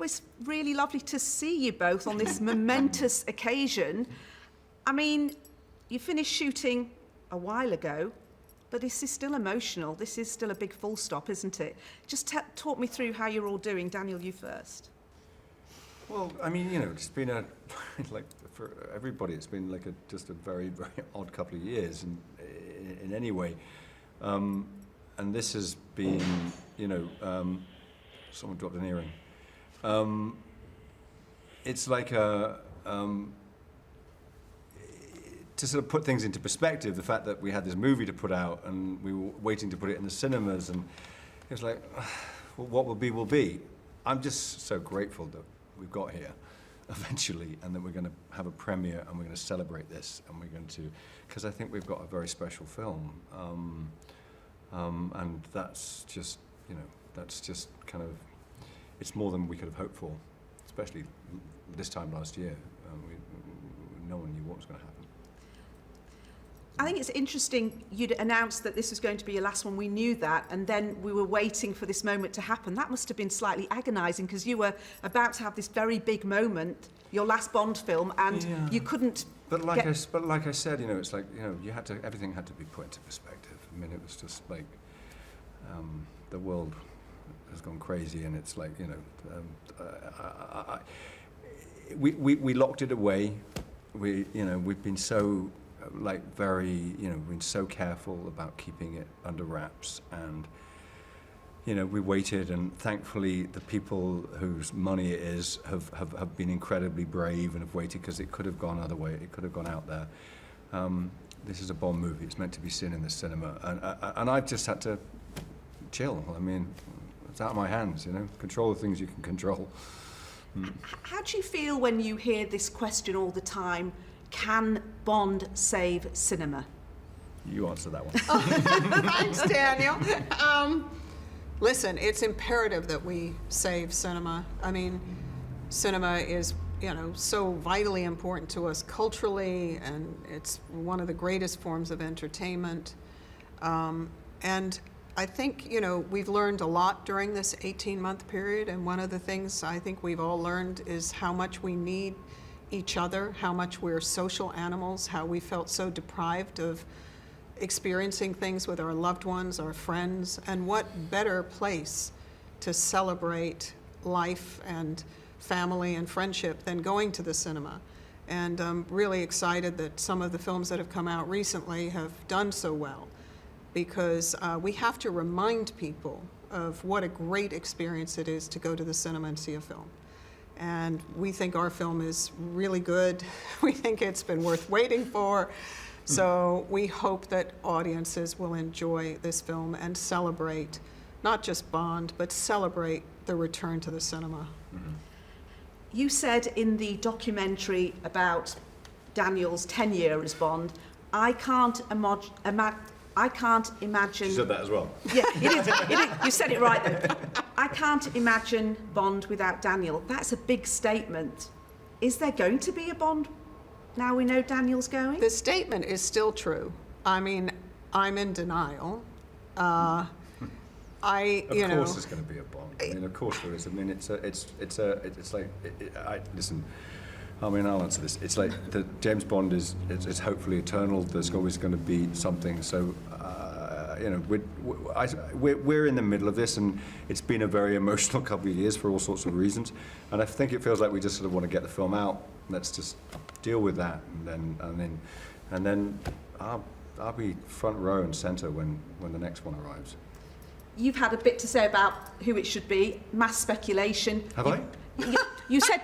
it's really lovely to see you both on this momentous occasion. I mean, you finished shooting a while ago, but this is still emotional. This is still a big full stop, isn't it? Just talk me through how you're all doing. Daniel, you first. Well, I mean, you know, it's been like, for everybody, it's been like just a very, very odd couple of years in any way. And this has been, you know, someone dropped an earring. It's like to sort of put things into perspective, the fact that we had this movie to put out and we were waiting to put it in the cinemas, and it was like, well, what will be, will be. I'm just so grateful that we've got here eventually, and that we're going to have a premiere and we're going to celebrate this, and we're going to, because I think we've got a very special film, and that's just, you know, that's just kind of, it's more than we could have hoped for, especially this time last year. No one knew what was going to happen. I think it's interesting you'd announced that this was going to be your last one. We knew that, and then we were waiting for this moment to happen. That must have been slightly agonising, because you were about to have this very big moment, your last Bond film, and you couldn't. But like I said, you know, it's like, you know, everything had to be put into perspective. I mean, it was just like the world has gone crazy, and it's like, you know, we locked it away. We've been so been so careful about keeping it under wraps, and you know, we waited, and thankfully the people whose money it is have been incredibly brave and have waited, because it could have gone other way. It could have gone out there. This is a Bond movie. It's meant to be seen in the cinema, and I've just had to chill. I mean, it's out of my hands, you know. Control the things you can control. How do you feel when you hear this question all the time? Can Bond save cinema? You answer that one. Thanks, Daniel. Listen, it's imperative that we save cinema. I mean, cinema is, you know, so vitally important to us culturally, and it's one of the greatest forms of entertainment. And I think, you know, we've learned a lot during this 18-month period, and one of the things I think we've all learned is how much we need each other, how much we're social animals, how we felt so deprived of experiencing things with our loved ones, our friends, and what better place to celebrate life and family and friendship than going to the cinema. And I'm really excited that some of the films that have come out recently have done so well, because we have to remind people of what a great experience it is to go to the cinema and see a film. And we think our film is really good. We think it's been worth waiting for. So we hope that audiences will enjoy this film and celebrate, not just Bond, but celebrate the return to the cinema. Mm-hmm. You said in the documentary about Daniel's tenure as Bond, I can't imagine... You said that as well. Yeah, it is. You said it right, though. I can't imagine Bond without Daniel. That's a big statement. Is there going to be a Bond now we know Daniel's going? The statement is still true. I mean, I'm in denial. Of course there's going to be a Bond. I mean, of course there is. I mean, listen, I mean, I'll answer this. It's like the James Bond is hopefully eternal. There's always going to be something. So, you know, we're in the middle of this, and it's been a very emotional couple of years for all sorts of reasons. And I think it feels like we just sort of want to get the film out. Let's just deal with that, and then I'll be front row and centre when the next one arrives. You've had a bit to say about who it should be. Mass speculation. Have I? You said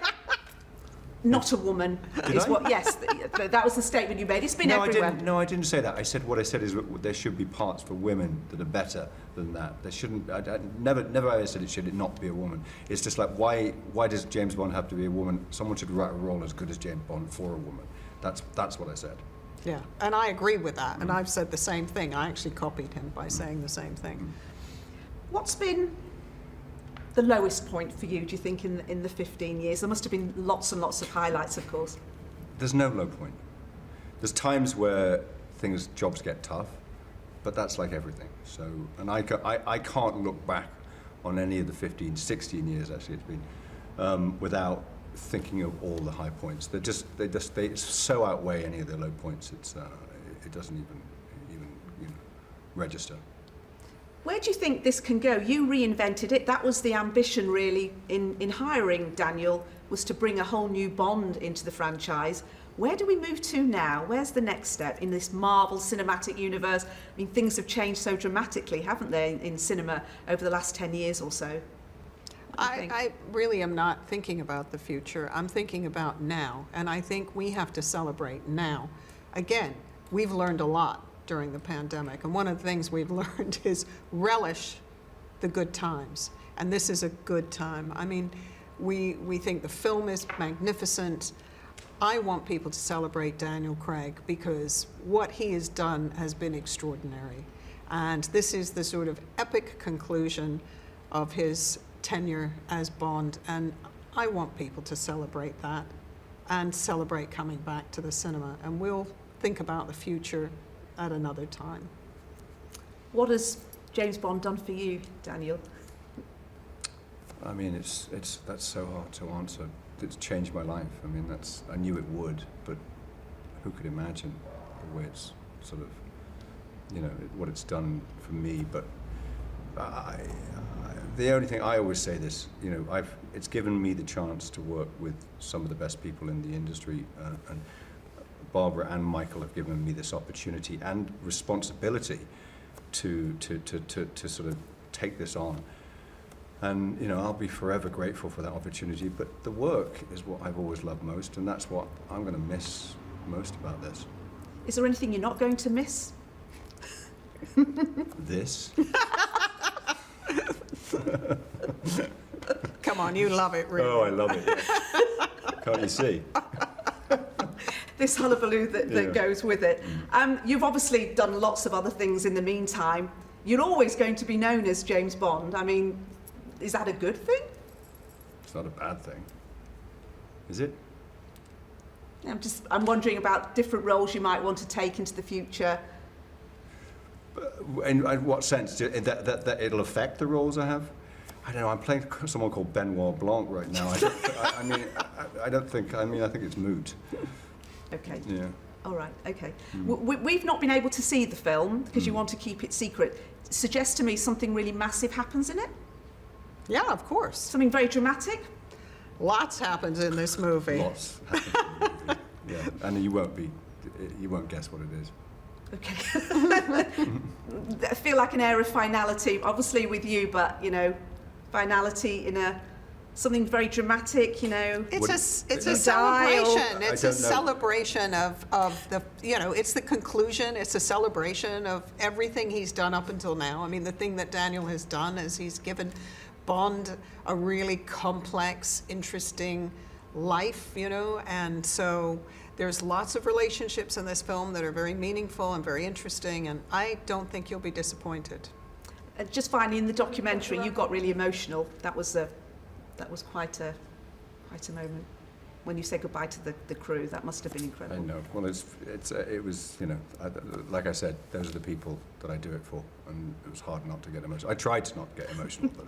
not a woman. Yes, that was the statement you made. It's been everywhere. I didn't say that. I said what I said is that there should be parts for women that are better than that. There shouldn't. I never ever said it should not be a woman. It's just like why does James Bond have to be a woman? Someone should write a role as good as James Bond for a woman. That's what I said. Yeah, and I agree with that. And I've said the same thing. I actually copied him by saying the same thing. What's been the lowest point for you, do you think, in the 15 years? There must have been lots and lots of highlights, of course. There's no low point. There's times where jobs get tough, but that's like everything. So, and I can't look back on any of the 15, 16 years actually it's been without thinking of all the high points. They so outweigh any of the low points. It doesn't even register. Where do you think this can go? You reinvented it. That was the ambition, really, in hiring Daniel, was to bring a whole new Bond into the franchise. Where do we move to now? Where's the next step in this Marvel cinematic universe? I mean, things have changed so dramatically, haven't they, in cinema over the last 10 years or so? I really am not thinking about the future. I'm thinking about now, and I think we have to celebrate now. Again, we've learned a lot during the pandemic, and one of the things we've learned is relish the good times, and this is a good time. I mean, we think the film is magnificent. I want people to celebrate Daniel Craig because what he has done has been extraordinary, and this is the sort of epic conclusion of his tenure as Bond, and I want people to celebrate that and celebrate coming back to the cinema, and we'll think about the future at another time. What has James Bond done for you, Daniel? I mean, that's so hard to answer. It's changed my life. I mean, I knew it would, but who could imagine the way it's sort of, what it's done for me. But the only thing I always say this, it's given me the chance to work with some of the best people in the industry, and Barbara and Michael have given me this opportunity and responsibility to sort of take this on. And I'll be forever grateful for that opportunity. But the work is what I've always loved most, and that's what I'm going to miss most about this. Is there anything you're not going to miss? This. Come on, you love it, really. Oh, I love it. Can't you see? This hullabaloo that goes with it. You've obviously done lots of other things in the meantime. You're always going to be known as James Bond. I mean, is that a good thing? It's not a bad thing. Is it? I'm wondering about different roles you might want to take into the future. In what sense? That it'll affect the roles I have? I don't know. I'm playing someone called Benoit Blanc right now. I think it's moot. Okay. Yeah. All right. Okay. We've not been able to see the film because you want to keep it secret. Suggest to me something really massive happens in it? Yeah, of course. Something very dramatic? Lots happens in this movie. Lots happens in the movie. Yeah, and you won't guess what it is. Okay. I feel like an air of finality, obviously with you, but finality in something very dramatic. It's a Dial. celebration. It's a celebration of the. It's the conclusion. It's a celebration of everything he's done up until now. I mean, the thing that Daniel has done is he's given Bond a really complex, interesting life, and so there's lots of relationships in this film that are very meaningful and very interesting, and I don't think you'll be disappointed. Just finally, in the documentary, you got really emotional. That was quite a moment when you said goodbye to the crew. That must have been incredible. I know. Well, it was like I said, those are the people that I do it for, and it was hard not to get emotional. I tried to not get emotional, but